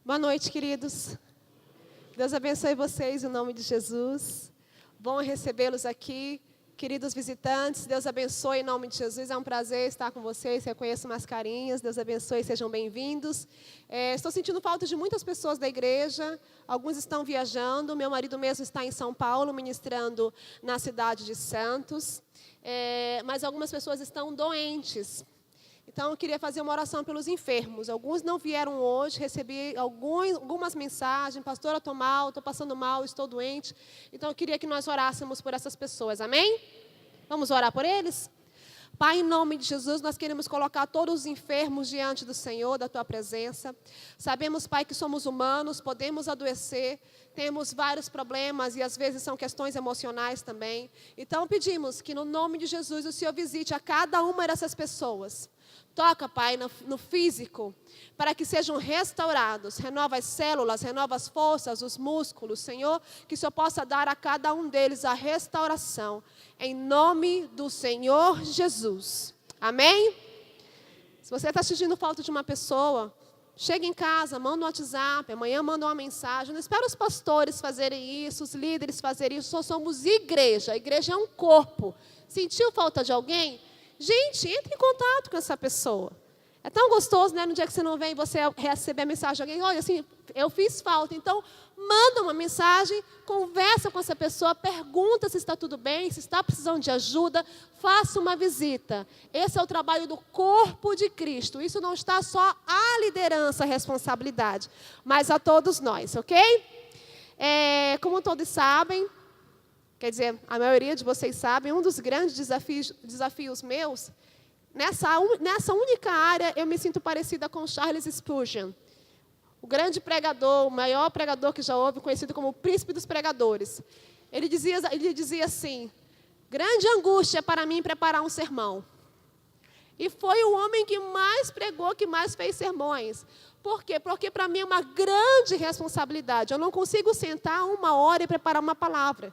Boa noite, queridos. Deus abençoe vocês em nome de Jesus. Bom recebê-los aqui. Queridos visitantes, Deus abençoe em nome de Jesus. É um prazer estar com vocês. Reconheço umas carinhas. Deus abençoe, sejam bem-vindos. Estou sentindo falta de muitas pessoas da igreja. Alguns estão viajando. Meu marido mesmo está em São Paulo, ministrando na cidade de Santos. Mas algumas pessoas estão doentes. Então, eu queria fazer uma oração pelos enfermos. Alguns não vieram hoje, recebi algumas mensagens. Pastora, estou mal, estou passando mal, estou doente. Então, eu queria que nós orássemos por essas pessoas, amém? Vamos orar por eles? Pai, em nome de Jesus, nós queremos colocar todos os enfermos diante do Senhor, da Tua presença. Sabemos, Pai, que somos humanos, podemos adoecer, temos vários problemas e às vezes são questões emocionais também. Então, pedimos que no nome de Jesus o Senhor visite a cada uma dessas pessoas. Toca, Pai, no físico, para que sejam restaurados. Renova as células, renova as forças, os músculos, Senhor, que o Senhor possa dar a cada um deles a restauração. Em nome do Senhor Jesus. Amém? Se você está sentindo falta de uma pessoa, chega em casa, manda um WhatsApp, amanhã manda uma mensagem. Não espera os pastores fazerem isso, os líderes fazerem isso. Nós somos igreja. A igreja é um corpo. Sentiu falta de alguém? Gente, entre em contato com essa pessoa. É tão gostoso, né? No dia que você não vem, você receber a mensagem de alguém. Olha, assim, eu fiz falta. Então, manda uma mensagem, conversa com essa pessoa, pergunta se está tudo bem, se está precisando de ajuda, faça uma visita. Esse é o trabalho do corpo de Cristo. Isso não está só à liderança, a responsabilidade, mas a todos nós, ok? Como todos sabem, quer dizer, a maioria de vocês sabem, um dos grandes desafios meus, nessa única área, eu me sinto parecida com Charles Spurgeon, o grande pregador, o maior pregador que já houve, conhecido como o príncipe dos pregadores. Ele dizia assim, grande angústia para mim preparar um sermão. E foi o homem que mais pregou, que mais fez sermões. Por quê? Porque para mim é uma grande responsabilidade. Eu não consigo sentar 1 hora e preparar uma palavra.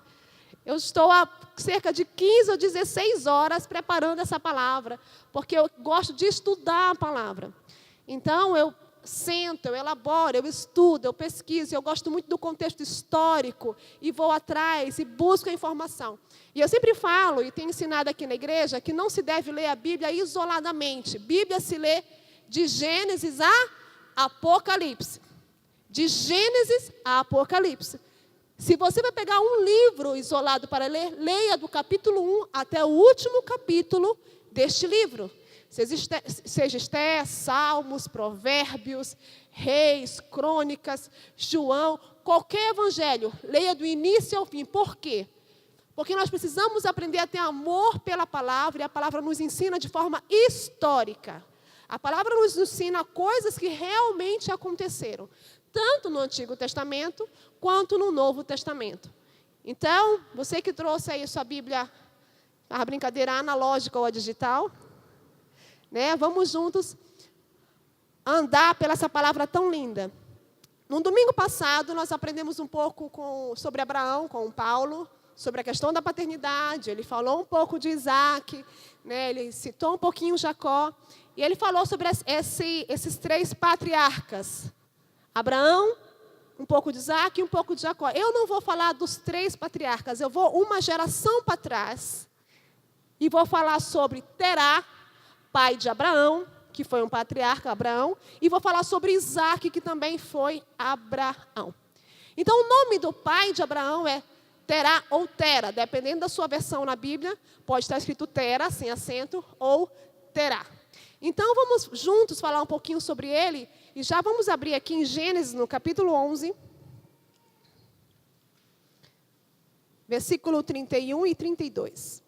Eu estou há cerca de 15 ou 16 horas preparando essa palavra, porque eu gosto de estudar a palavra. Então, eu sento, eu elaboro, eu estudo, eu pesquiso, eu gosto muito do contexto histórico, e vou atrás, e busco a informação. E eu sempre falo, e tenho ensinado aqui na igreja, que não se deve ler a Bíblia isoladamente. Bíblia se lê de Gênesis a Apocalipse. De Gênesis a Apocalipse. Se você vai pegar um livro isolado para ler, leia do capítulo 1 até o último capítulo deste livro. Seja Esté, Salmos, Provérbios, Reis, Crônicas, João, qualquer evangelho, leia do início ao fim. Por quê? Porque nós precisamos aprender a ter amor pela palavra, e a palavra nos ensina de forma histórica. A palavra nos ensina coisas que realmente aconteceram, tanto no Antigo Testamento, quanto no Novo Testamento. Então, você que trouxe aí sua Bíblia, a brincadeira analógica ou a digital, né? Vamos juntos andar pela essa palavra tão linda. No domingo passado, nós aprendemos um pouco sobre Abraão, com o Paulo, sobre a questão da paternidade. Ele falou um pouco de Isaac, né? Ele citou um pouquinho Jacó, e ele falou sobre esses 3 patriarcas. Abraão, um pouco de Isaac e um pouco de Jacó. Eu não vou falar dos 3 patriarcas, eu vou uma geração para trás e vou falar sobre Terá, pai de Abraão, que foi um patriarca, Abraão, e vou falar sobre Isaac, que também foi Abraão. Então, o nome do pai de Abraão é Terá ou Tera, dependendo da sua versão na Bíblia, pode estar escrito Tera, sem acento, ou Terá. Então, vamos juntos falar um pouquinho sobre ele, e já vamos abrir aqui em Gênesis, no capítulo 11, versículo 31 e 32.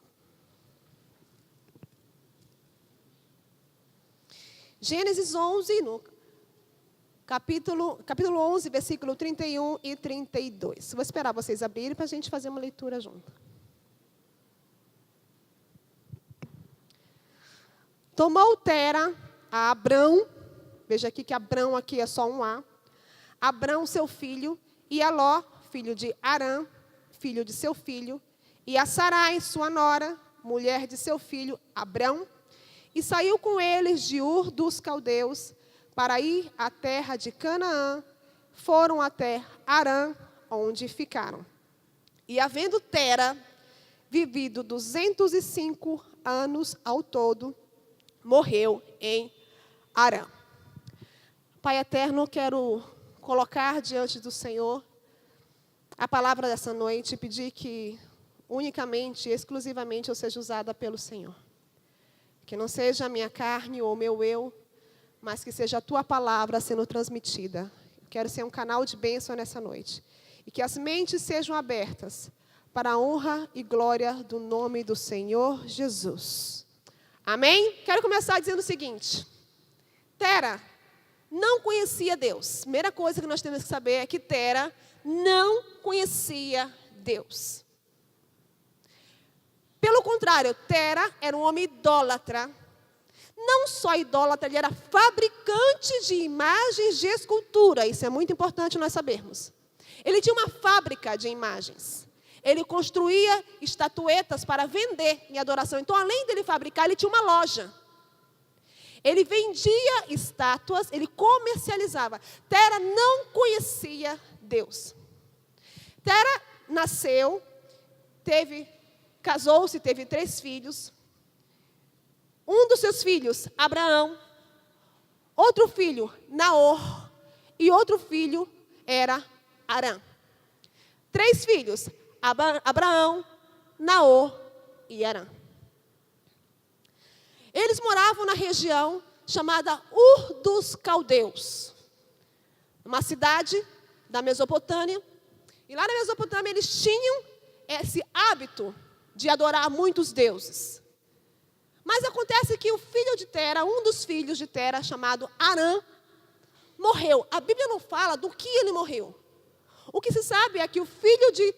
Gênesis 11, no capítulo 11, versículo 31 e 32. Vou esperar vocês abrirem para a gente fazer uma leitura junto. Tomou Tera a Abrão, veja aqui que Abrão aqui é só um A, Abrão seu filho, e a Ló, filho de Arã, filho de seu filho, e a Sarai, sua nora, mulher de seu filho Abrão, E saiu com eles de Ur dos Caldeus para ir à terra de Canaã. Foram até Harã, onde ficaram. E havendo Tera vivido 205 anos ao todo, morreu em Harã. Pai eterno, quero colocar diante do Senhor a palavra dessa noite e pedir que unicamente, exclusivamente, eu seja usada pelo Senhor. Que não seja a minha carne ou o meu eu, mas que seja a tua palavra sendo transmitida. Eu quero ser um canal de bênção nessa noite. E que as mentes sejam abertas para a honra e glória do nome do Senhor Jesus. Amém? Quero começar dizendo o seguinte. Tera não conhecia Deus. Primeira coisa que nós temos que saber é que Tera não conhecia Deus. Pelo contrário, Tera era um homem idólatra. Não só idólatra, ele era fabricante de imagens de escultura. Isso é muito importante nós sabermos. Ele tinha uma fábrica de imagens. Ele construía estatuetas para vender em adoração. Então, além dele fabricar, ele tinha uma loja. Ele vendia estátuas, ele comercializava. Tera não conhecia Deus. Tera nasceu, casou-se, teve 3 filhos. Um dos seus filhos, Abraão. Outro filho, Naor. E outro filho era Harã. 3 filhos, Abraão, Naor e Harã. Eles moravam na região chamada Ur dos Caldeus, uma cidade da Mesopotâmia. E lá na Mesopotâmia eles tinham esse hábito de adorar muitos deuses. Mas acontece que o filho de Tera, um dos filhos de Tera, chamado Harã, morreu. A Bíblia não fala do que ele morreu. O que se sabe é que o filho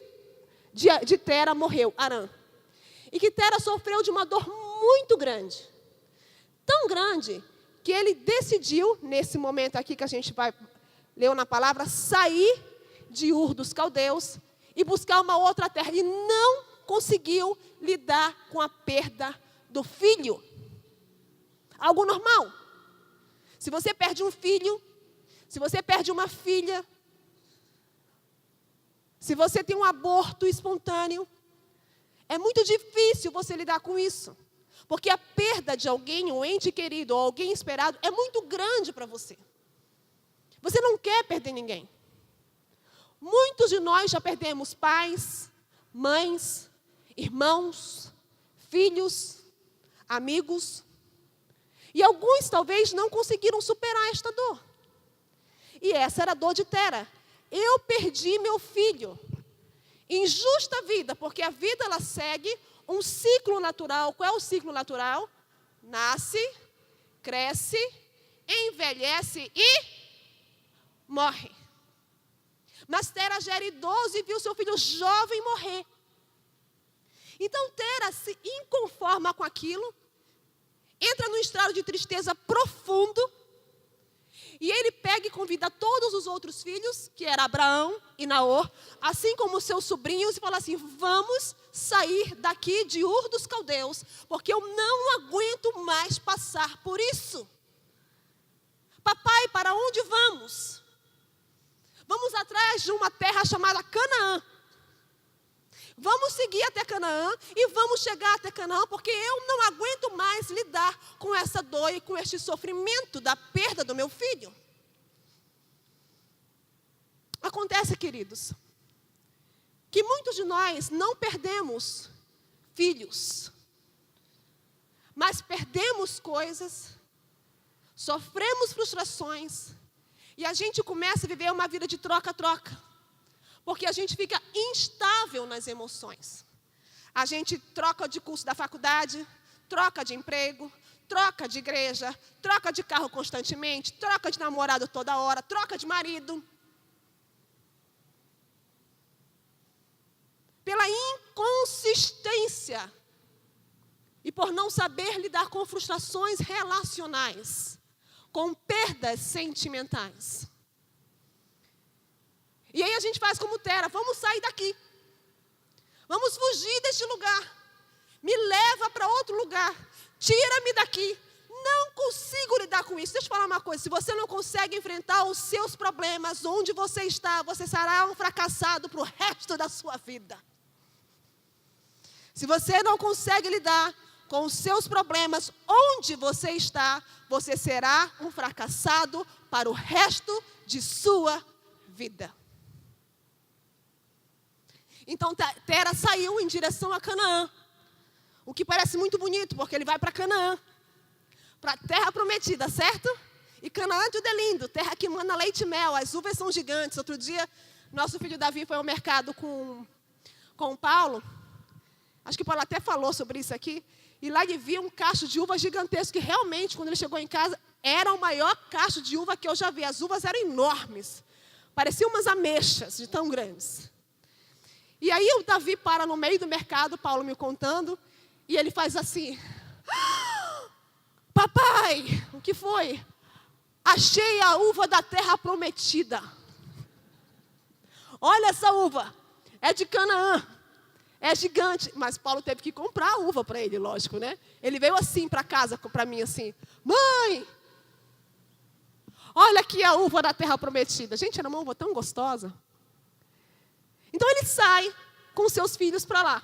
de Tera morreu, Harã. E que Tera sofreu de uma dor muito grande. Tão grande que ele decidiu, nesse momento aqui que a gente leu na palavra, sair de Ur dos Caldeus e buscar uma outra terra. E não conseguiu lidar com a perda do filho. Algo normal. Se você perde um filho, se você perde uma filha, se você tem um aborto espontâneo, é muito difícil você lidar com isso. Porque a perda de alguém, um ente querido ou alguém esperado, é muito grande para você. Você não quer perder ninguém. Muitos de nós já perdemos pais, mães, irmãos, filhos, amigos. E alguns talvez não conseguiram superar esta dor. E essa era a dor de Tera. Eu perdi meu filho. Injusta vida, porque a vida ela segue um ciclo natural. Qual é o ciclo natural? Nasce, cresce, envelhece e morre. Mas Tera já era idoso e viu seu filho jovem morrer. Então Tera se inconforma com aquilo, entra num estado de tristeza profundo, e ele pega e convida todos os outros filhos, que era Abraão e Naor, assim como seus sobrinhos, e fala assim: vamos sair daqui de Ur dos Caldeus, porque eu não aguento mais passar por isso. Papai, para onde vamos? Vamos atrás de uma terra chamada Canaã. Vamos seguir até Canaã e vamos chegar até Canaã, porque eu não aguento mais lidar com essa dor e com este sofrimento da perda do meu filho. Acontece, queridos, que muitos de nós não perdemos filhos, mas perdemos coisas, sofremos frustrações, e a gente começa a viver uma vida de troca-troca. Porque a gente fica instável nas emoções. A gente troca de curso da faculdade, troca de emprego, troca de igreja, troca de carro constantemente, troca de namorado toda hora, troca de marido. Pela inconsistência e por não saber lidar com frustrações relacionais, com perdas sentimentais. E aí a gente faz como Tera: vamos sair daqui. Vamos fugir deste lugar. Me leva para outro lugar. Tira-me daqui. Não consigo lidar com isso. Deixa eu falar uma coisa. Se você não consegue enfrentar os seus problemas onde você está, você será um fracassado para o resto da sua vida. Se você não consegue lidar com os seus problemas onde você está, você será um fracassado para o resto de sua vida. Então Tera saiu em direção a Canaã. O que parece muito bonito, porque ele vai para Canaã. Para a terra prometida, certo? E Canaã tudo é lindo, terra que manda leite e mel, as uvas são gigantes. Outro dia, nosso filho Davi foi ao mercado com o Paulo. Acho que o Paulo até falou sobre isso aqui. E lá ele via um cacho de uva gigantesco, que realmente, quando ele chegou em casa, era o maior cacho de uva que eu já vi. As uvas eram enormes. Pareciam umas ameixas de tão grandes. E aí o Davi para no meio do mercado, Paulo me contando, e ele faz assim... Papai, o que foi? Achei a uva da terra prometida. Olha essa uva, é de Canaã, é gigante. Mas Paulo teve que comprar a uva para ele, lógico, né? Ele veio assim para casa, para mim assim, mãe, olha aqui a uva da terra prometida. Gente, era uma uva tão gostosa. Então ele sai com seus filhos para lá.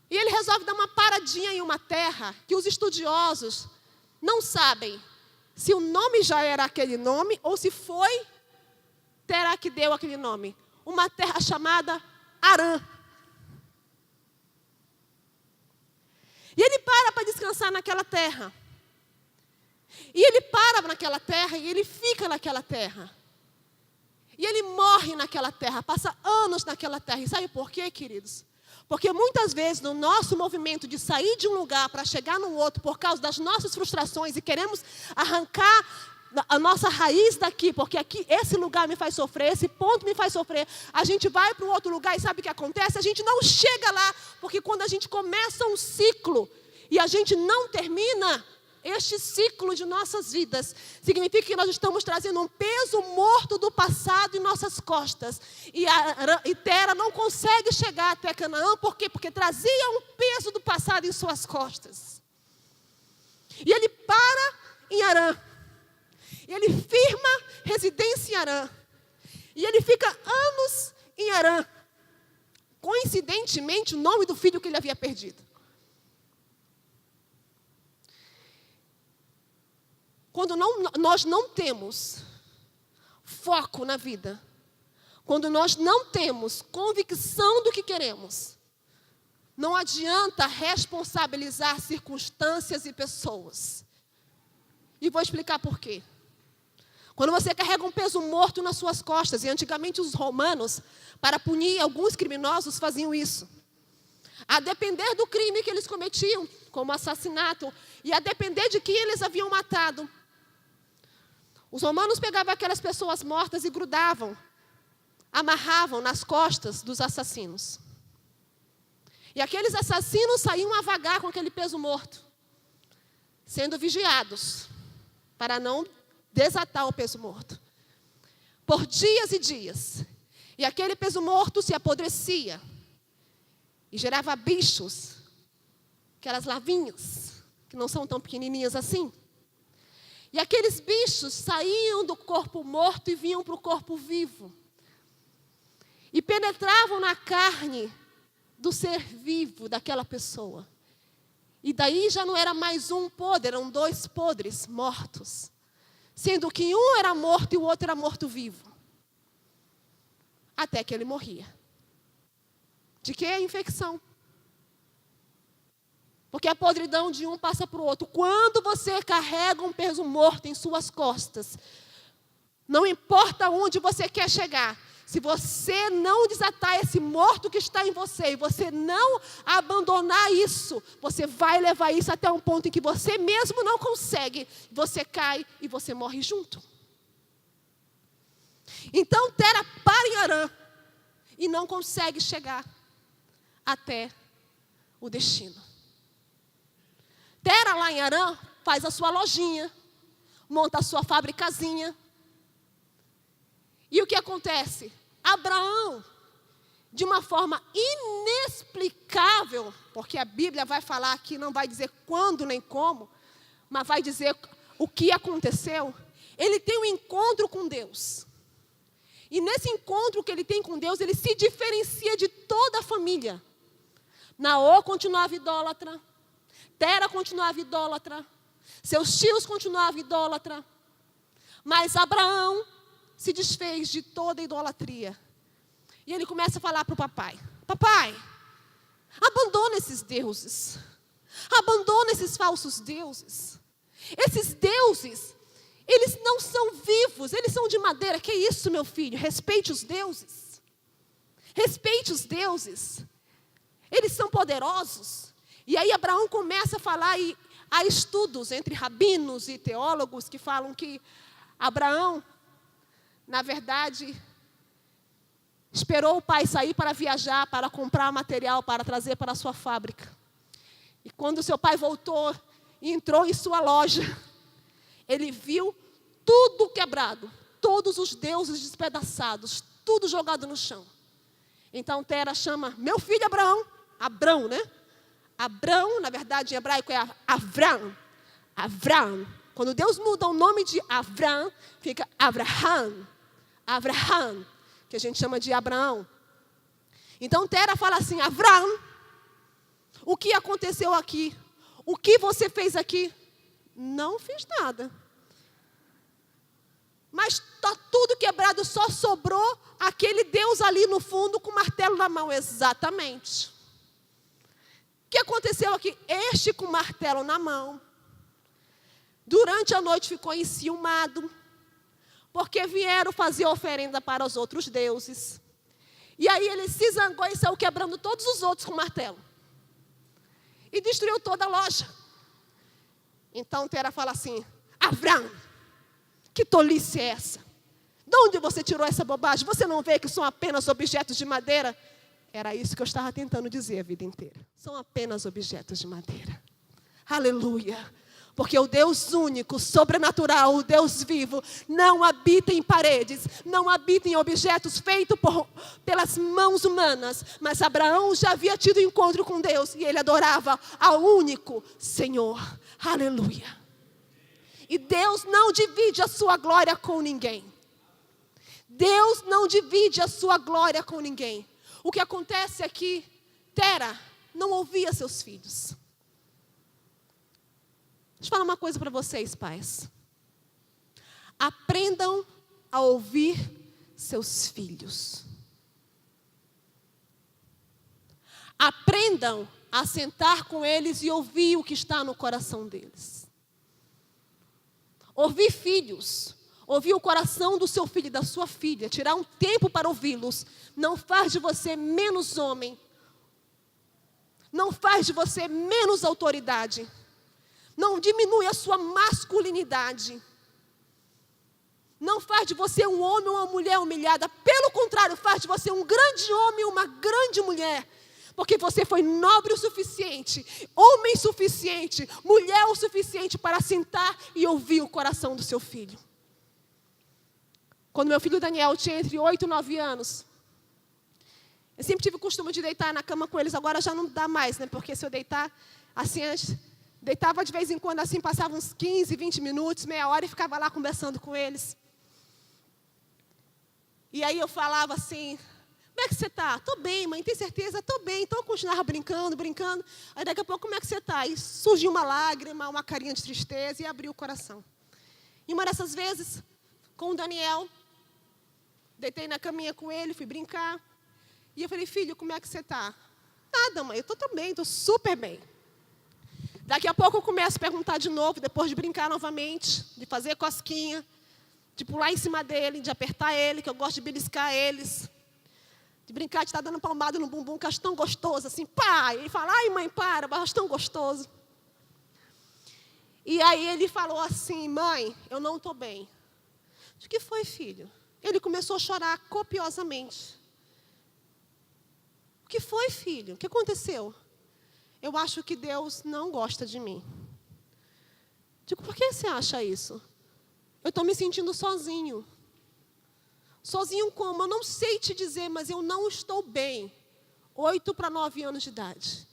E ele resolve dar uma paradinha em uma terra que os estudiosos não sabem se o nome já era aquele nome ou se foi Tera que deu aquele nome. Uma terra chamada Harã. E ele para descansar naquela terra. E ele para naquela terra e ele fica naquela terra. E ele morre naquela terra, passa anos naquela terra. E sabe por quê, queridos? Porque muitas vezes no nosso movimento de sair de um lugar para chegar no outro por causa das nossas frustrações e queremos arrancar a nossa raiz daqui, porque aqui esse lugar me faz sofrer, esse ponto me faz sofrer, a gente vai para um outro lugar e sabe o que acontece? A gente não chega lá, porque quando a gente começa um ciclo e a gente não termina este ciclo de nossas vidas, significa que nós estamos trazendo um peso morto do passado em nossas costas. E Tera não consegue chegar até Canaã, por quê? Porque trazia um peso do passado em suas costas. E ele para em Harã. E ele firma residência em Harã. E ele fica anos em Harã. Coincidentemente, o nome do filho que ele havia perdido. Quando nós não temos foco na vida, quando nós não temos convicção do que queremos, não adianta responsabilizar circunstâncias e pessoas. E vou explicar por quê. Quando você carrega um peso morto nas suas costas, e antigamente os romanos, para punir alguns criminosos, faziam isso. A depender do crime que eles cometiam, como assassinato, e a depender de quem eles haviam matado, os romanos pegavam aquelas pessoas mortas e grudavam, amarravam nas costas dos assassinos. E aqueles assassinos saíam a vagar com aquele peso morto, sendo vigiados, para não desatar o peso morto. Por dias e dias. E aquele peso morto se apodrecia e gerava bichos, aquelas larvinhas, que não são tão pequenininhas assim. E aqueles bichos saíam do corpo morto e vinham para o corpo vivo. E penetravam na carne do ser vivo daquela pessoa. E daí já não era mais um podre, eram dois podres mortos. Sendo que um era morto e o outro era morto-vivo. Até que ele morria. De que? Infecção. Porque a podridão de um passa para o outro. Quando você carrega um peso morto em suas costas, não importa onde você quer chegar, se você não desatar esse morto que está em você, e você não abandonar isso, você vai levar isso até um ponto em que você mesmo não consegue, você cai e você morre junto. Então Tera para em Harã e não consegue chegar até o destino. Tera lá em Harã faz a sua lojinha, monta a sua fabricazinha. E o que acontece? Abraão de uma forma inexplicável, porque a Bíblia vai falar aqui, não vai dizer quando nem como, mas vai dizer o que aconteceu. Ele tem um encontro com Deus. E nesse encontro que ele tem com Deus, ele se diferencia de toda a família. Naor continuava idólatra, Tera continuava idólatra, seus tios continuavam idólatra, mas Abraão se desfez de toda a idolatria. E ele começa a falar para o papai: papai, abandona esses deuses, abandona esses falsos deuses. Esses deuses, eles não são vivos, eles são de madeira. Que isso, meu filho? Respeite os deuses. Respeite os deuses. Eles são poderosos. E aí Abraão começa a falar, e há estudos entre rabinos e teólogos que falam que Abraão, na verdade, esperou o pai sair para viajar, para comprar material, para trazer para a sua fábrica. E quando seu pai voltou e entrou em sua loja, ele viu tudo quebrado, todos os deuses despedaçados, tudo jogado no chão. Então Tera chama meu filho Abraão, Abrão, né? Abrão, na verdade, em hebraico é Avram. Avram. Quando Deus muda o nome de Avram, fica Abraham. Abraham, que a gente chama de Abraão. Então Tera fala assim: Avram, o que aconteceu aqui? O que você fez aqui? Não fiz nada. Mas está tudo quebrado, só sobrou aquele Deus ali no fundo com o martelo na mão. Exatamente. O que aconteceu aqui? Este com o martelo na mão, durante a noite ficou enciumado, porque vieram fazer oferenda para os outros deuses. E aí ele se zangou e saiu quebrando todos os outros com o martelo. E destruiu toda a loja. Então Tera fala assim: Avram, que tolice é essa? De onde você tirou essa bobagem? Você não vê que são apenas objetos de madeira? Era isso que eu estava tentando dizer a vida inteira. São apenas objetos de madeira. Aleluia. Porque o Deus único, sobrenatural, o Deus vivo, não habita em paredes, não habita em objetos feitos pelas mãos humanas. Mas Abraão já havia tido encontro com Deus e ele adorava ao único Senhor. Aleluia. E Deus não divide a sua glória com ninguém. Deus não divide a sua glória com ninguém. O que acontece é que Tera não ouvia seus filhos. Deixa eu falar uma coisa para vocês, pais. Aprendam a ouvir seus filhos. Aprendam a sentar com eles e ouvir o que está no coração deles. Ouvir filhos, ouvir o coração do seu filho e da sua filha, tirar um tempo para ouvi-los, não faz de você menos homem. Não faz de você menos autoridade. Não diminui a sua masculinidade. Não faz de você um homem ou uma mulher humilhada. Pelo contrário, faz de você um grande homem ou uma grande mulher. Porque você foi nobre o suficiente, homem suficiente, mulher o suficiente para sentar e ouvir o coração do seu filho. Quando meu filho Daniel tinha entre 8 e 9 anos, eu sempre tive o costume de deitar na cama com eles. Agora já não dá mais, né? Porque se eu deitar assim antes... Deitava de vez em quando assim, passava uns 15, 20 minutos, meia hora e ficava lá conversando com eles. E aí eu falava assim: como é que você está? Estou bem, mãe, tem certeza? Estou bem. Então eu continuava brincando. Aí daqui a pouco, como é que você está? E surgiu uma lágrima, uma carinha de tristeza e abriu o coração. E uma dessas vezes, com o Daniel, deitei na caminha com ele, fui brincar. E eu falei: filho, como é que você está? Nada, mãe, eu estou tão bem, estou super bem. Daqui a pouco eu começo a perguntar de novo, depois de brincar novamente, de fazer cosquinha, de pular em cima dele, de apertar ele, que eu gosto de beliscar eles, de brincar de estar dando palmada no bumbum, que eu acho tão gostoso, assim, pá! E ele fala: ai mãe, para, eu acho tão gostoso. E aí ele falou assim: mãe, eu não estou bem. O que foi, filho? Ele começou a chorar copiosamente. O que foi, filho? O que aconteceu? Eu acho que Deus não gosta de mim. Digo: por que você acha isso? Eu estou me sentindo sozinho. Sozinho como? Eu não sei te dizer, mas eu não estou bem. 8 para 9 anos de idade.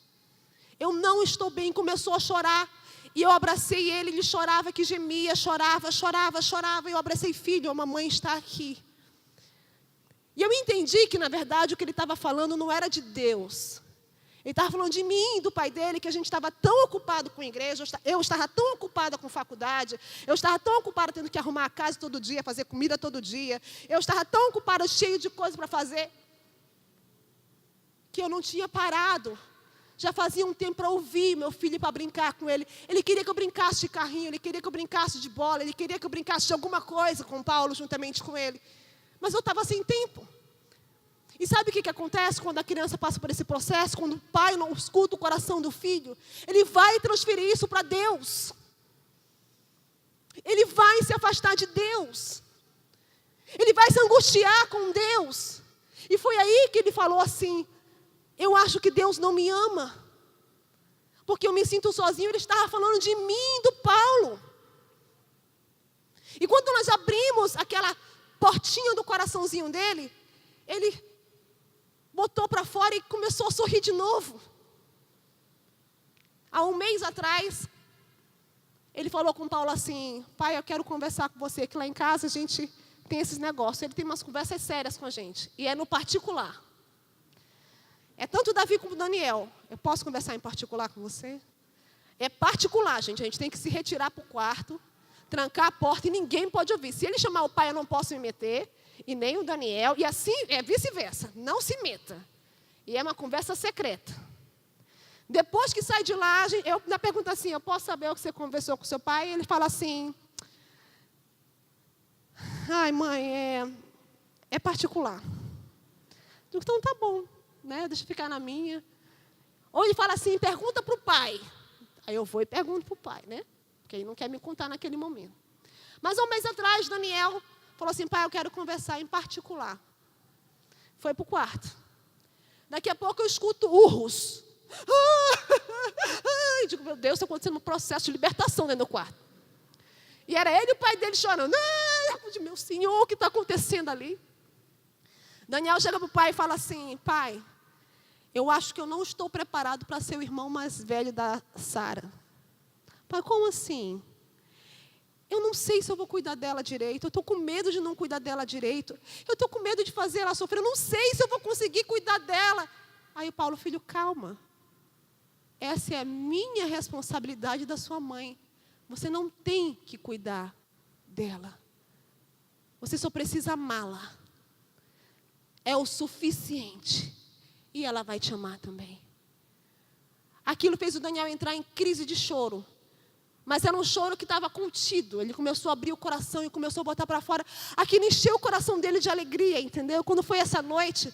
Eu não estou bem. Começou a chorar. E eu abracei ele. Ele chorava, que gemia, chorava. E eu abracei, filho, a mamãe está aqui. E eu entendi que, na verdade, o que ele estava falando não era de Deus. Ele estava falando de mim, do pai dele, que a gente estava tão ocupado com a igreja, eu estava tão ocupada com faculdade, eu estava tão ocupada tendo que arrumar a casa todo dia, fazer comida todo dia, eu estava tão ocupada, cheio de coisas para fazer, que eu não tinha parado. Já fazia um tempo para ouvir meu filho, para brincar com ele. Ele queria que eu brincasse de carrinho, ele queria que eu brincasse de bola, ele queria que eu brincasse de alguma coisa com o Paulo, juntamente com ele. Mas eu estava sem tempo. E sabe o que acontece quando a criança passa por esse processo? Quando o pai não escuta o coração do filho, ele vai transferir isso para Deus. Ele vai se afastar de Deus. Ele vai se angustiar com Deus. E foi aí que ele falou assim: eu acho que Deus não me ama. Porque eu me sinto sozinho. Ele estava falando de mim, do Paulo. E quando nós abrimos aquela portinha do coraçãozinho dele, ele botou para fora e começou a sorrir de novo. Há um mês atrás, ele falou com o Paulo assim: pai, eu quero conversar com você, que lá em casa a gente tem esses negócios. Ele tem umas conversas sérias com a gente, e é no particular. É tanto o Davi como o Daniel. Eu posso conversar em particular com você? É particular, gente. A gente tem que se retirar para o quarto, trancar a porta e ninguém pode ouvir. Se ele chamar o pai, eu não posso me meter. E nem o Daniel, e assim é vice-versa, não se meta. E é uma conversa secreta. Depois que sai de lá, eu ainda pergunto assim: eu posso saber o que você conversou com seu pai? E ele fala assim: ai, mãe, é particular. Eu digo, então tá bom, né? Deixa eu ficar na minha. Ou ele fala assim: pergunta para o pai. Aí eu vou e pergunto para o pai, né? Porque ele não quer me contar naquele momento. Mas há um mês atrás, Daniel falou assim: pai, eu quero conversar em particular. Foi para o quarto. Daqui a pouco eu escuto urros. Eu digo, meu Deus, está acontecendo um processo de libertação dentro do quarto. E era ele e o pai dele chorando. Meu Senhor, o que está acontecendo ali? Daniel chega para o pai e fala assim: pai, eu acho que eu não estou preparado para ser o irmão mais velho da Sara. Pai, como assim? Eu não sei se eu vou cuidar dela direito. Eu estou com medo de não cuidar dela direito. Eu estou com medo de fazer ela sofrer. Eu não sei se eu vou conseguir cuidar dela. Aí o Paulo, filho, calma. Essa é a minha responsabilidade da sua mãe. Você não tem que cuidar dela. Você só precisa amá-la. É o suficiente. E ela vai te amar também. Aquilo fez o Daniel entrar em crise de choro. Mas era um choro que estava contido. Ele começou a abrir o coração e começou a botar para fora. Aquilo encheu o coração dele de alegria, entendeu? Quando foi essa noite,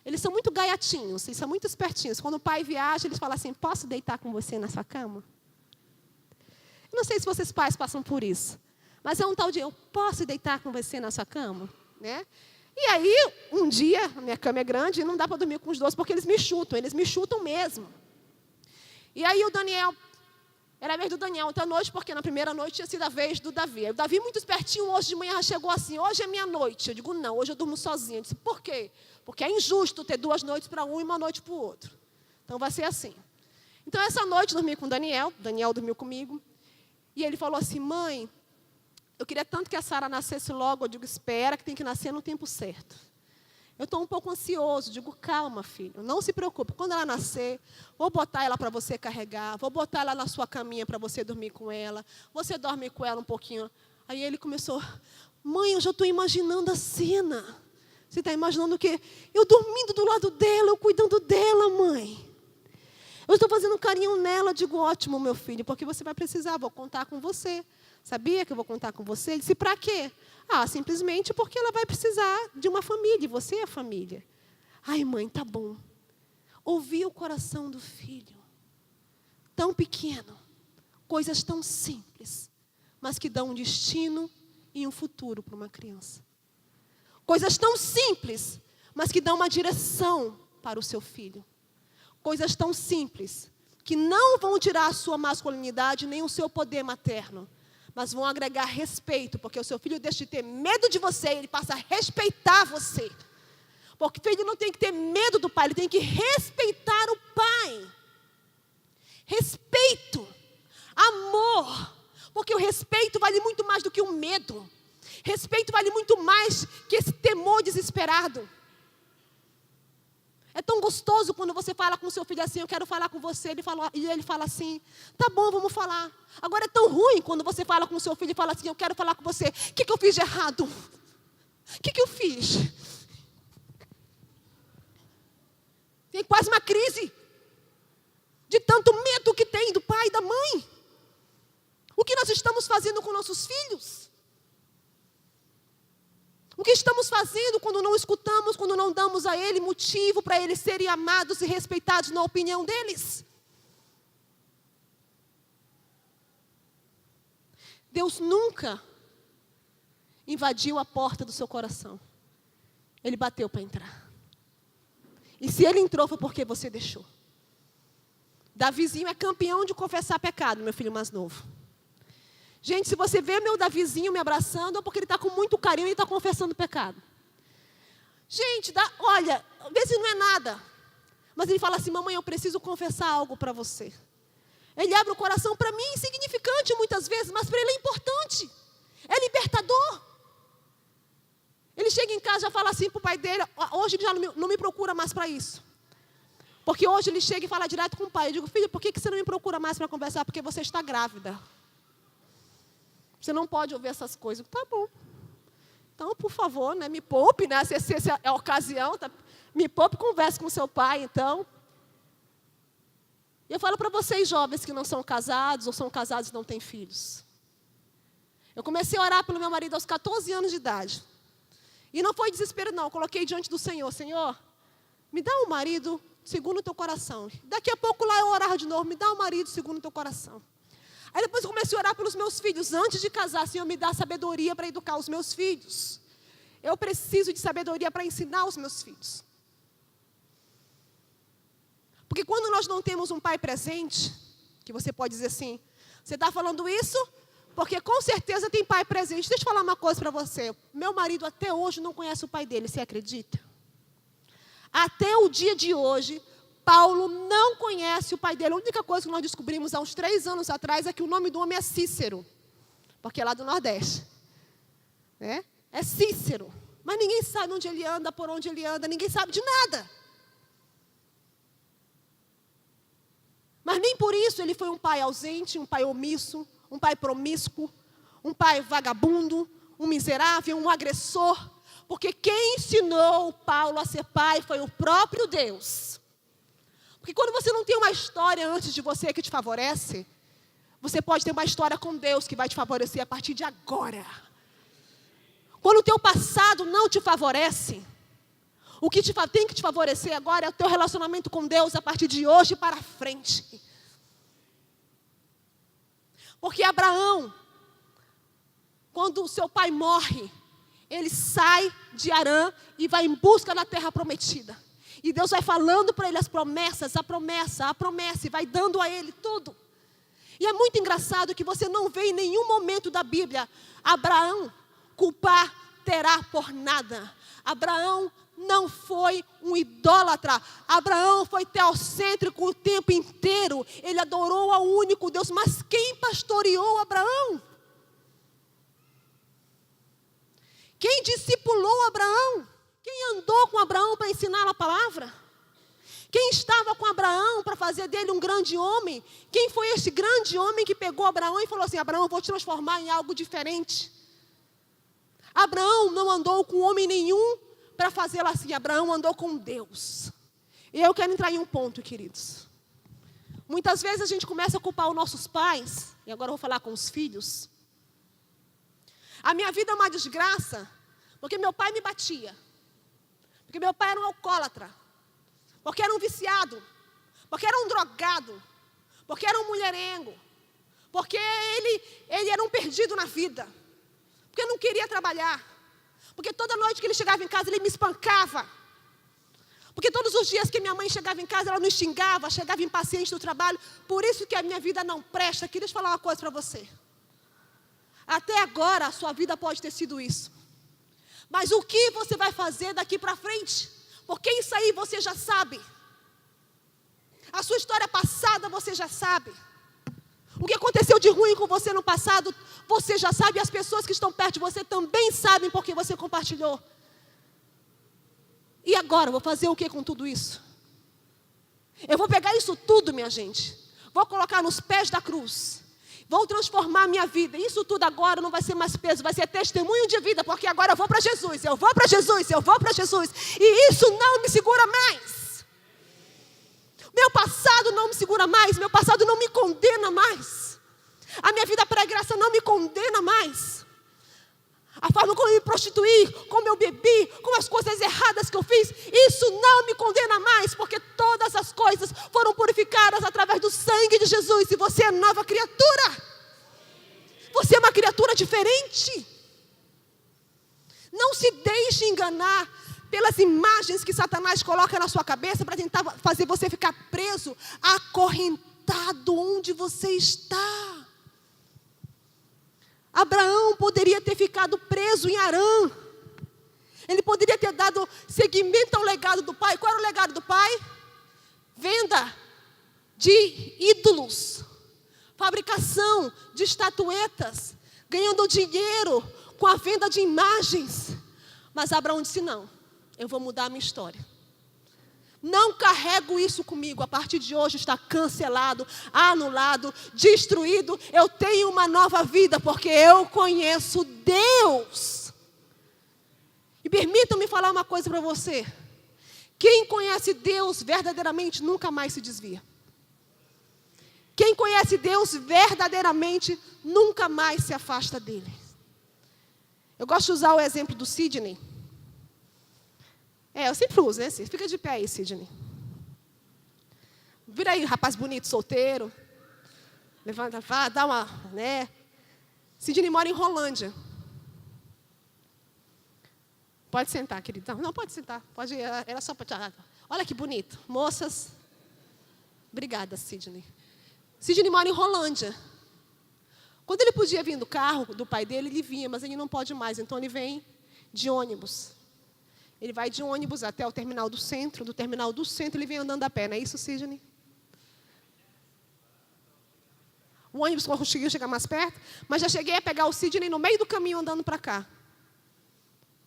eles são muito gaiatinhos, eles são muito espertinhos. Quando o pai viaja, eles falam assim: posso deitar com você na sua cama? Eu não sei se vocês pais passam por isso. Mas é um tal de: eu posso deitar com você na sua cama? Né? E aí, um dia, a minha cama é grande e não dá para dormir com os dois, porque eles me chutam mesmo. E aí o Daniel... Era a vez do Daniel ontem à noite, porque na primeira noite tinha sido a vez do Davi. O Davi, muito espertinho, hoje de manhã já chegou assim: hoje é minha noite. Eu digo, não, hoje eu durmo sozinha. Eu disse, por quê? Porque é injusto ter 2 noites para um e 1 noite para o outro. Então vai ser assim. Então essa noite eu dormi com o Daniel dormiu comigo. E ele falou assim: mãe, eu queria tanto que a Sara nascesse logo. Eu digo, espera, que tem que nascer no tempo certo. Eu estou um pouco ansioso. Digo, calma, filho, não se preocupe. Quando ela nascer, vou botar ela para você carregar, vou botar ela na sua caminha para você dormir com ela. Você dorme com ela um pouquinho. Aí ele começou: mãe, eu já estou imaginando a cena. Você está imaginando o quê? Eu dormindo do lado dela, eu cuidando dela, mãe. Eu estou fazendo um carinho nela. Digo, ótimo, meu filho, porque você vai precisar, vou contar com você. Sabia que eu vou contar com você? Ele disse, para quê? Simplesmente porque ela vai precisar de uma família, e você é a família. Ai, mãe, tá bom. Ouvi o coração do filho, tão pequeno, coisas tão simples, mas que dão um destino e um futuro para uma criança. Coisas tão simples, mas que dão uma direção para o seu filho. Coisas tão simples, que não vão tirar a sua masculinidade, nem o seu poder materno, mas vão agregar respeito, porque o seu filho deixa de ter medo de você, ele passa a respeitar você. Porque o filho não tem que ter medo do pai, ele tem que respeitar o pai. Respeito, amor, porque o respeito vale muito mais do que o medo. Respeito vale muito mais que esse temor desesperado. É tão gostoso quando você fala com o seu filho assim, eu quero falar com você, e ele fala assim, tá bom, vamos falar. Agora é tão ruim quando você fala com o seu filho e fala assim, eu quero falar com você, o que eu fiz de errado? O que eu fiz? Tem quase uma crise de tanto medo que tem do pai e da mãe. O que nós estamos fazendo com nossos filhos? O que estamos fazendo quando não escutamos, quando não damos a ele motivo para eles serem amados e respeitados na opinião deles? Deus nunca invadiu a porta do seu coração. Ele bateu para entrar. E se ele entrou foi porque você deixou. Davizinho é campeão de confessar pecado, meu filho mais novo. Gente, se você vê meu Davizinho me abraçando, é porque ele está com muito carinho e está confessando pecado. Gente, olha, às vezes não é nada. Mas ele fala assim, mamãe, eu preciso confessar algo para você. Ele abre o coração para mim, insignificante muitas vezes, mas para ele é importante. É libertador. Ele chega em casa e já fala assim para o pai dele, hoje ele já não me procura mais para isso. Porque hoje ele chega e fala direto com o pai. Eu digo, filho, por que você não me procura mais para conversar? Porque você está grávida. Você não pode ouvir essas coisas. Tá bom. Então, por favor, né, me poupe, né? Se essa é a ocasião, tá? Me poupe e converse com seu pai, então. E eu falo para vocês, jovens que não são casados, ou são casados e não têm filhos. Eu comecei a orar pelo meu marido aos 14 anos de idade. E não foi desespero, não. Eu coloquei diante do Senhor. Senhor, me dá um marido segundo o teu coração. Daqui a pouco lá eu orava de novo. Me dá um marido segundo o teu coração. Aí depois eu comecei a orar pelos meus filhos. Antes de casar, Senhor, me dá sabedoria para educar os meus filhos. Eu preciso de sabedoria para ensinar os meus filhos. Porque quando nós não temos um pai presente, que você pode dizer assim, você está falando isso porque com certeza tem pai presente. Deixa eu falar uma coisa para você. Meu marido até hoje não conhece o pai dele, você acredita? Até o dia de hoje, Paulo não conhece o pai dele. A única coisa que nós descobrimos há uns 3 anos atrás é que o nome do homem é Cícero. Porque é lá do Nordeste. Né? É Cícero. Mas ninguém sabe onde ele anda, por onde ele anda, ninguém sabe de nada. Mas nem por isso ele foi um pai ausente, um pai omisso, um pai promíscuo, um pai vagabundo, um miserável, um agressor. Porque quem ensinou Paulo a ser pai foi o próprio Deus. Porque quando você não tem uma história antes de você que te favorece, você pode ter uma história com Deus que vai te favorecer a partir de agora. Quando o teu passado não te favorece, o que tem que te favorecer agora é o teu relacionamento com Deus a partir de hoje para frente. Porque Abraão, quando o seu pai morre, ele sai de Harã e vai em busca da terra prometida. E Deus vai falando para ele as promessas, a promessa, e vai dando a ele tudo. E é muito engraçado que você não vê em nenhum momento da Bíblia Abraão culpar Terá por nada. Abraão não foi um idólatra. Abraão foi teocêntrico o tempo inteiro. Ele adorou ao único Deus. Mas quem pastoreou Abraão? Quem discipulou Abraão? Quem andou com Abraão para ensinar a palavra? Quem estava com Abraão para fazer dele um grande homem? Quem foi esse grande homem que pegou Abraão e falou assim, Abraão, eu vou te transformar em algo diferente? Abraão não andou com homem nenhum para fazê-lo assim. Abraão andou com Deus. E eu quero entrar em um ponto, queridos. Muitas vezes a gente começa a culpar os nossos pais, e agora eu vou falar com os filhos. A minha vida é uma desgraça, porque meu pai me batia. Porque meu pai era um alcoólatra. Porque era um viciado. Porque era um drogado. Porque era um mulherengo. Porque ele era um perdido na vida. Porque não queria trabalhar. Porque toda noite que ele chegava em casa, ele me espancava. Porque todos os dias que minha mãe chegava em casa, ela nos xingava, chegava impaciente do trabalho. Por isso que a minha vida não presta. Queria falar uma coisa para você. Até agora, a sua vida pode ter sido isso. Mas o que você vai fazer daqui para frente? Porque isso aí você já sabe. A sua história passada você já sabe. O que aconteceu de ruim com você no passado, você já sabe. E as pessoas que estão perto de você também sabem porque você compartilhou. E agora, vou fazer o que com tudo isso? Eu vou pegar isso tudo, minha gente. Vou colocar nos pés da cruz. Vou transformar a minha vida. Isso tudo agora não vai ser mais peso, vai ser testemunho de vida, porque agora eu vou para Jesus, eu vou para Jesus, eu vou para Jesus. E isso não me segura mais. Meu passado não me segura mais, meu passado não me condena mais. A minha vida pré-graça não me condena mais. A forma como eu me prostituí, como eu bebi, como as coisas erradas que eu fiz, isso não me condena mais, porque todas as coisas foram purificadas através do sangue de Jesus. E você é nova criatura. Você é uma criatura diferente. Não se deixe enganar pelas imagens que Satanás coloca na sua cabeça para tentar fazer você ficar preso, acorrentado onde você está. Abraão poderia ter ficado preso em Harã. Ele poderia ter dado seguimento ao legado do pai. Qual era o legado do pai? Venda de ídolos, fabricação de estatuetas, ganhando dinheiro com a venda de imagens. Mas Abraão disse: não, eu vou mudar a minha história. Não carrego isso comigo. A partir de hoje está cancelado, anulado, destruído. Eu tenho uma nova vida porque eu conheço Deus. E permitam-me falar uma coisa para você. Quem conhece Deus verdadeiramente nunca mais se desvia. Quem conhece Deus verdadeiramente nunca mais se afasta dele. Eu gosto de usar o exemplo do Sidney. Eu sempre uso, né? Fica de pé aí, Sidney. Vira aí, rapaz bonito, solteiro. Levanta, dá uma, né? Sidney mora em Rolândia. Pode sentar, querido. Não, pode sentar. Pode ir. Era só para... Olha que bonito. Moças. Obrigada, Sidney. Sidney mora em Rolândia. Quando ele podia vir do carro do pai dele, ele vinha, mas ele não pode mais. Então, ele vem de ônibus. Ele vai de ônibus até o terminal do centro. Do terminal do centro, ele vem andando a pé. Não é isso, Sidney? O ônibus conseguiu chegar mais perto, mas já cheguei a pegar o Sidney no meio do caminho andando para cá,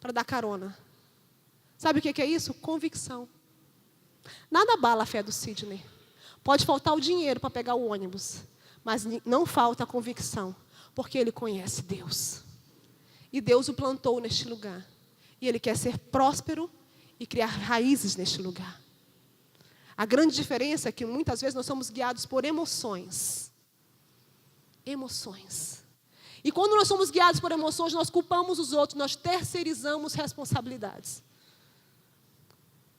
para dar carona. Sabe o que é isso? Convicção. Nada abala a fé do Sidney. Pode faltar o dinheiro para pegar o ônibus, mas não falta a convicção, porque ele conhece Deus. E Deus o plantou neste lugar. E ele quer ser próspero e criar raízes neste lugar. A grande diferença é que muitas vezes nós somos guiados por emoções. Emoções. E quando nós somos guiados por emoções, nós culpamos os outros, nós terceirizamos responsabilidades.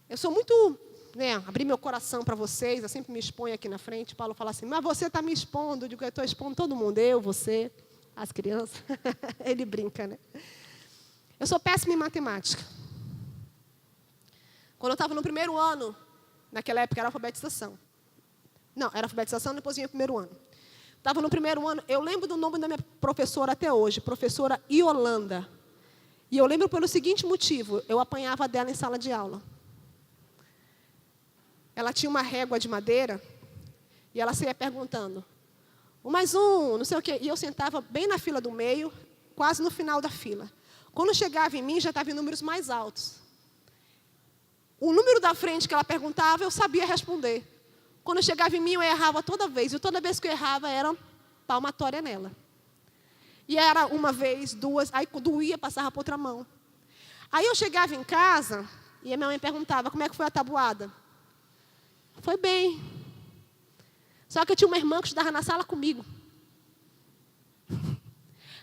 Eu sou muito, abri meu coração para vocês, eu sempre me exponho aqui na frente. Paulo fala assim: mas você está me expondo. Eu digo: eu estou expondo todo mundo, eu, você, as crianças. Ele brinca, né? Eu sou péssima em matemática. Quando eu estava no primeiro ano, naquela época era alfabetização. Não, era alfabetização, depois vinha o primeiro ano. Estava no primeiro ano, eu lembro do nome da minha professora até hoje, professora Iolanda. E eu lembro pelo seguinte motivo: eu apanhava dela em sala de aula. Ela tinha uma régua de madeira e ela saía perguntando: mais um, não sei o quê. E eu sentava bem na fila do meio, quase no final da fila. Quando chegava em mim, já estava em números mais altos. O número da frente que ela perguntava, eu sabia responder. Quando chegava em mim, eu errava toda vez. E toda vez que eu errava, era palmatória nela. E era uma vez, duas, aí doía, passava para outra mão. Aí eu chegava em casa, e a minha mãe perguntava: como é que foi a tabuada? Foi bem. Só que eu tinha uma irmã que estudava na sala comigo.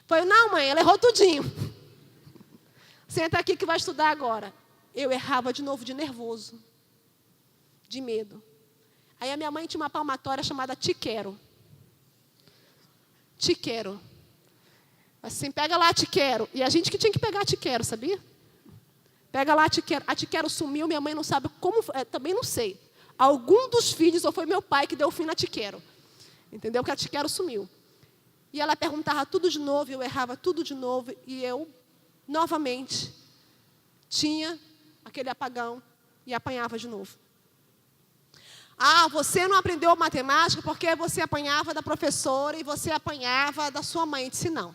Foi: não, mãe, ela errou tudinho. Senta aqui que vai estudar agora. Eu errava de novo, de nervoso, de medo. Aí a minha mãe tinha uma palmatória chamada Te Quero. Te Quero. Assim, pega lá, Te Quero. E a gente que tinha que pegar Te Quero, sabia? Pega lá, Te Quero. A Te Quero sumiu, minha mãe não sabe como, também não sei. Algum dos filhos, ou foi meu pai que deu o fim na Te Quero. Entendeu? Porque a Te Quero sumiu. E ela perguntava tudo de novo, eu errava tudo de novo. E eu, novamente, tinha aquele apagão e apanhava de novo. Ah, você não aprendeu matemática porque você apanhava da professora e você apanhava da sua mãe. Eu disse, não.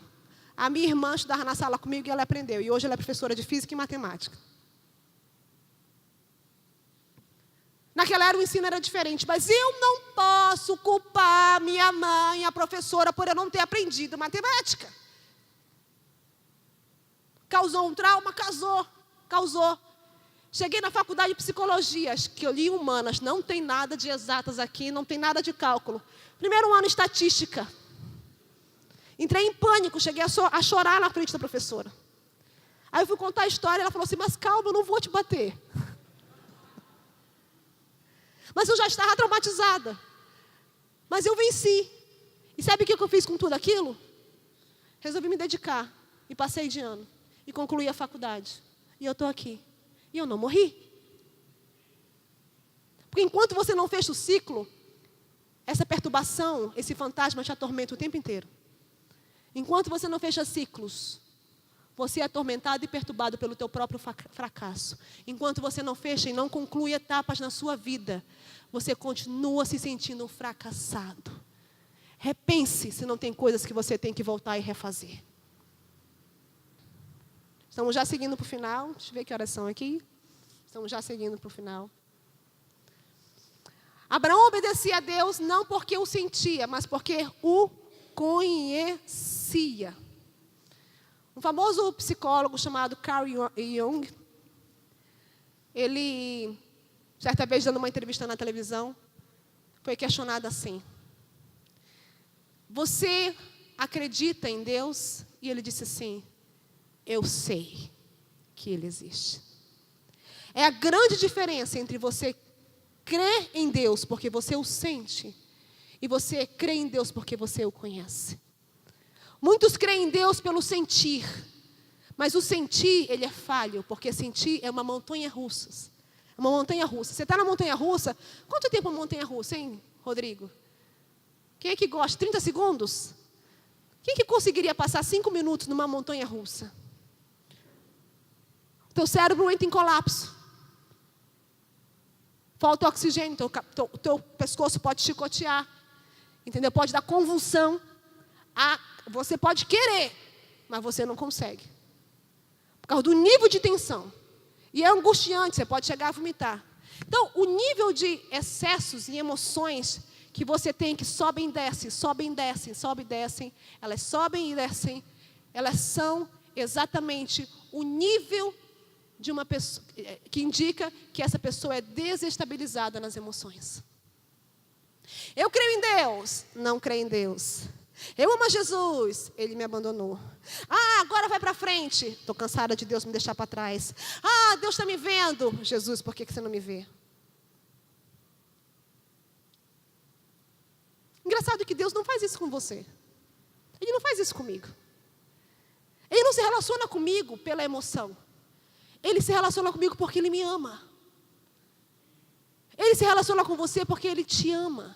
A minha irmã estudava na sala comigo e ela aprendeu. E hoje ela é professora de física e matemática. Naquela era o ensino era diferente. Mas eu não posso culpar minha mãe, a professora, por eu não ter aprendido matemática. Causou um trauma? Causou. Cheguei na faculdade de psicologia, que eu li humanas, não tem nada de exatas aqui, não tem nada de cálculo. Primeiro ano, estatística. Entrei em pânico, cheguei a chorar na frente da professora. Aí eu fui contar a história, ela falou assim, mas calma, eu não vou te bater. Mas eu já estava traumatizada. Mas eu venci. E sabe o que eu fiz com tudo aquilo? Resolvi me dedicar. E passei de ano. E concluí a faculdade. E eu estou aqui. E eu não morri. Porque enquanto você não fecha o ciclo, essa perturbação, esse fantasma te atormenta o tempo inteiro. Enquanto você não fecha ciclos, você é atormentado e perturbado pelo teu próprio fracasso. Enquanto você não fecha e não conclui etapas na sua vida, você continua se sentindo um fracassado. Repense se não tem coisas que você tem que voltar e refazer. Estamos já seguindo para o final. Deixa eu ver que horas são aqui. Estamos já seguindo para o final. Abraão obedecia a Deus não porque o sentia, mas porque o conhecia. Um famoso psicólogo chamado Carl Jung, ele, certa vez dando uma entrevista na televisão, foi questionado assim: você acredita em Deus? E ele disse assim: eu sei que Ele existe. É a grande diferença entre você crer em Deus porque você o sente e você crer em Deus porque você o conhece. Muitos creem em Deus pelo sentir, mas o sentir, ele é falho, porque sentir é uma montanha-russa. É uma montanha-russa. Você está na montanha-russa, quanto tempo é uma montanha-russa, hein, Rodrigo? Quem é que gosta? 30 segundos? Quem que conseguiria passar 5 minutos numa montanha-russa? Teu cérebro entra em colapso. Falta oxigênio, teu pescoço pode chicotear. Entendeu? Pode dar convulsão. Você pode querer, mas você não consegue. Por causa do nível de tensão. E é angustiante, você pode chegar a vomitar. Então, o nível de excessos e emoções que você tem, que sobem e descem, sobem e descem, sobem e descem, elas sobem e descem, elas são exatamente o nível de uma pessoa, que indica que essa pessoa é desestabilizada nas emoções. Eu creio em Deus, não creio em Deus. Eu amo a Jesus, Ele me abandonou. Agora vai para frente. Estou cansada de Deus me deixar para trás. Deus está me vendo. Jesus, por que você não me vê? Engraçado que Deus não faz isso com você. Ele não faz isso comigo. Ele não se relaciona comigo pela emoção. Ele se relaciona comigo porque Ele me ama. Ele se relaciona com você porque Ele te ama.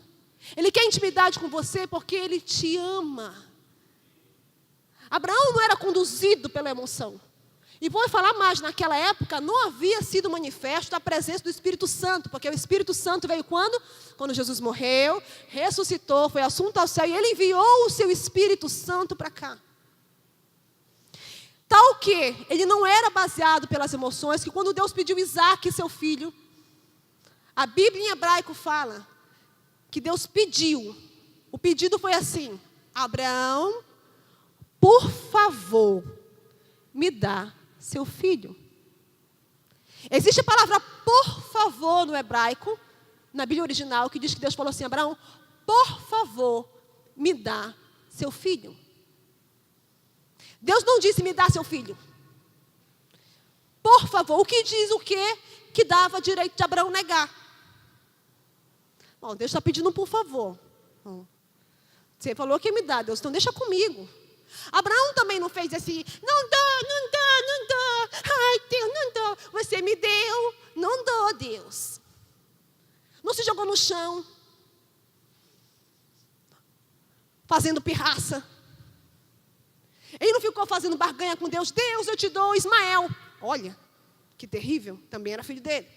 Ele quer intimidade com você porque Ele te ama. Abraão não era conduzido pela emoção. E vou falar mais, naquela época não havia sido manifesto a presença do Espírito Santo, porque o Espírito Santo veio quando? Quando Jesus morreu, ressuscitou, foi assunto ao céu, e Ele enviou o seu Espírito Santo para cá. Tal que ele não era baseado pelas emoções, que quando Deus pediu Isaac, seu filho, a Bíblia em hebraico fala que Deus pediu. O pedido foi assim: Abraão, por favor, me dá seu filho. Existe a palavra por favor no hebraico, na Bíblia original, que diz que Deus falou assim: Abraão, por favor, me dá seu filho. Deus não disse me dá seu filho. Por favor, o que diz o quê? Que dava direito de Abraão negar. Bom, Deus está pedindo por favor. Você falou que me dá, Deus, então deixa comigo. Abraão também não fez assim, não dá. Ai, Deus, não dá. Você me deu, não dou, Deus. Não se jogou no chão, fazendo pirraça. Ele não ficou fazendo barganha com Deus. Deus, eu te dou Ismael. Olha, que terrível. Também era filho dele.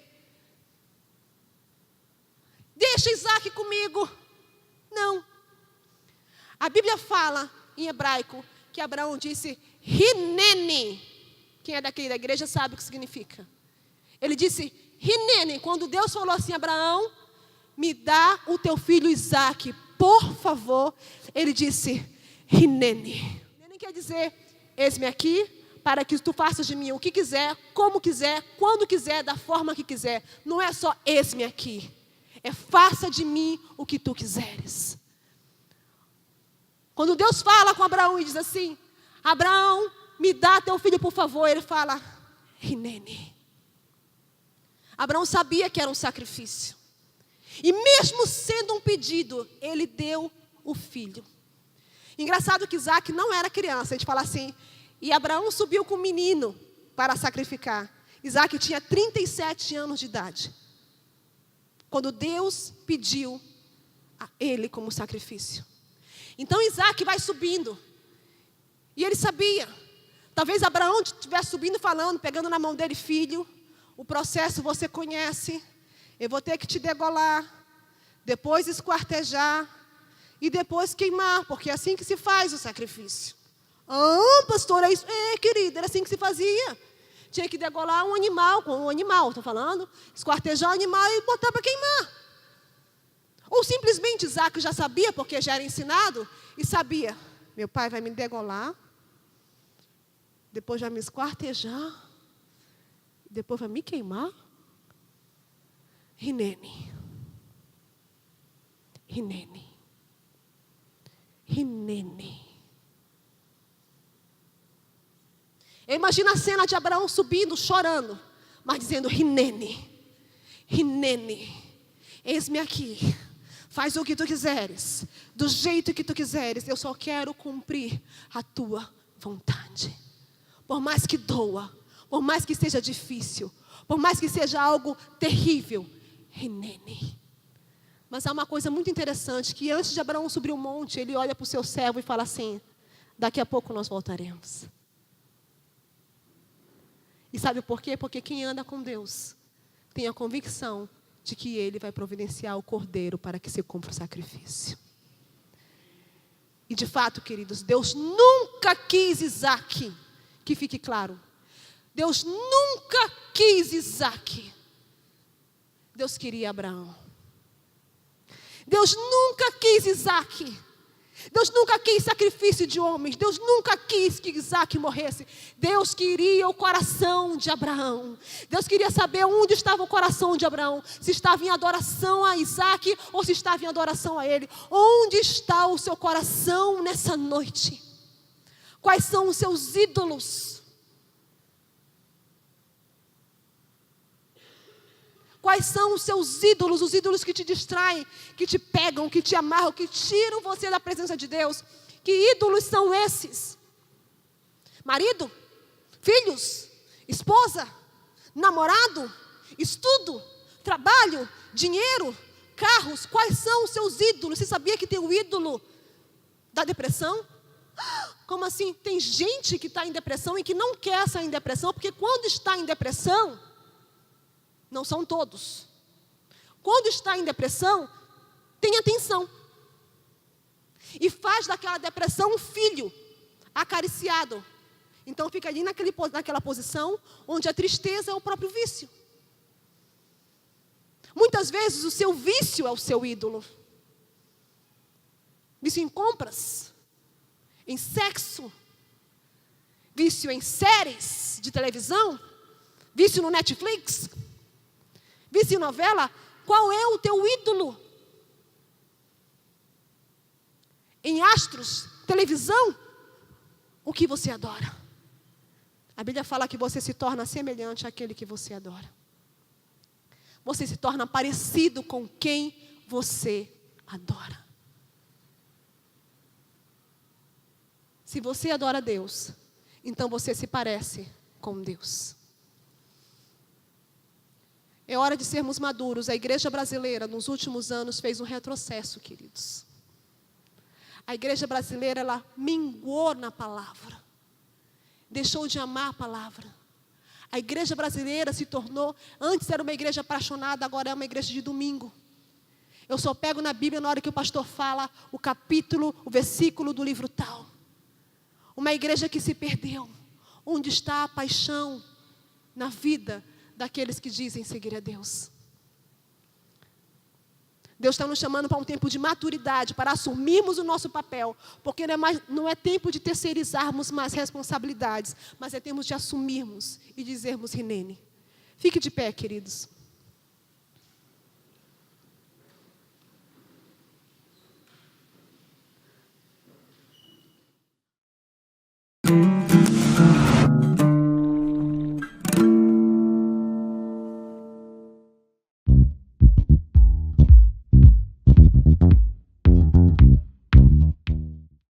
Deixa Isaac comigo. Não. A Bíblia fala, em hebraico, que Abraão disse, Hinene. Quem é daqui da igreja sabe o que significa. Ele disse, Hinene. Quando Deus falou assim, Abraão, me dá o teu filho Isaac, por favor. Ele disse, Hinene. Hinene quer dizer, eis-me aqui, para que tu faças de mim o que quiser, como quiser, quando quiser, da forma que quiser. Não é só eis-me aqui. É faça de mim o que tu quiseres. Quando Deus fala com Abraão e diz assim, Abraão, me dá teu filho por favor. Ele fala, Hinene. Abraão sabia que era um sacrifício. E mesmo sendo um pedido, ele deu o filho. Engraçado que Isaac não era criança. A gente fala assim, e Abraão subiu com o menino para sacrificar. Isaac tinha 37 anos de idade. Quando Deus pediu a ele como sacrifício. Então Isaac vai subindo. E ele sabia. Talvez Abraão estivesse subindo falando, pegando na mão dele, filho, o processo você conhece. Eu vou ter que te degolar, depois esquartejar e depois queimar, porque é assim que se faz o sacrifício. Ah, pastor, é isso? É, querida, era assim que se fazia. Tinha que degolar um animal, com um animal, estou falando, esquartejar o animal e botar para queimar. Ou simplesmente Isaac já sabia, porque já era ensinado, e sabia, meu pai vai me degolar, depois vai me esquartejar, depois vai me queimar. Hinene. Hinene. Hinene. Eu imagino a cena de Abraão subindo, chorando, mas dizendo, Hinene. Hinene. Eis-me aqui. Faz o que tu quiseres, do jeito que tu quiseres. Eu só quero cumprir a tua vontade. Por mais que doa, por mais que seja difícil, por mais que seja algo terrível. Hinene. Mas há uma coisa muito interessante, que antes de Abraão subir o monte, ele olha para o seu servo e fala assim, daqui a pouco nós voltaremos. E sabe por quê? Porque quem anda com Deus tem a convicção de que Ele vai providenciar o cordeiro para que se cumpra o sacrifício. E de fato, queridos, Deus nunca quis Isaac, que fique claro. Deus nunca quis Isaac. Deus queria Abraão. Deus nunca quis Isaac. Deus nunca quis sacrifício de homens. Deus nunca quis que Isaac morresse. Deus queria o coração de Abraão. Deus queria saber onde estava o coração de Abraão. Se estava em adoração a Isaac ou se estava em adoração a ele. Onde está o seu coração nessa noite? Quais são os seus ídolos? Quais são os seus ídolos, os ídolos que te distraem, que te pegam, que te amarram, que tiram você da presença de Deus? Que ídolos são esses? Marido, filhos, esposa, namorado, estudo, trabalho, dinheiro, carros. Quais são os seus ídolos? Você sabia que tem o ídolo da depressão? Como assim? Tem gente que está em depressão e que não quer sair em depressão, porque quando está em depressão, não são todos. Quando está em depressão, tem atenção. E faz daquela depressão um filho acariciado. Então fica ali naquela posição onde a tristeza é o próprio vício. Muitas vezes o seu vício é o seu ídolo. Vício em compras, em sexo, vício em séries de televisão, vício no Netflix, vício em novela. Qual é o teu ídolo? Em astros, televisão, o que você adora? A Bíblia fala que você se torna semelhante àquele que você adora. Você se torna parecido com quem você adora. Se você adora Deus, então você se parece com Deus. É hora de sermos maduros. A igreja brasileira, nos últimos anos, fez um retrocesso, queridos. A igreja brasileira, ela minguou na palavra. deixou de amar a palavra. A igreja brasileira se tornou, antes era uma igreja apaixonada, agora é uma igreja de domingo. Eu só pego na Bíblia na hora que o pastor fala o capítulo, o versículo do livro tal. Uma igreja que se perdeu. Onde está a paixão na vida daqueles que dizem seguir a Deus? Deus está nos chamando para um tempo de maturidade, para assumirmos o nosso papel, porque não é tempo de terceirizarmos mais responsabilidades, mas é tempo de assumirmos e dizermos Rinene. Fique de pé, queridos.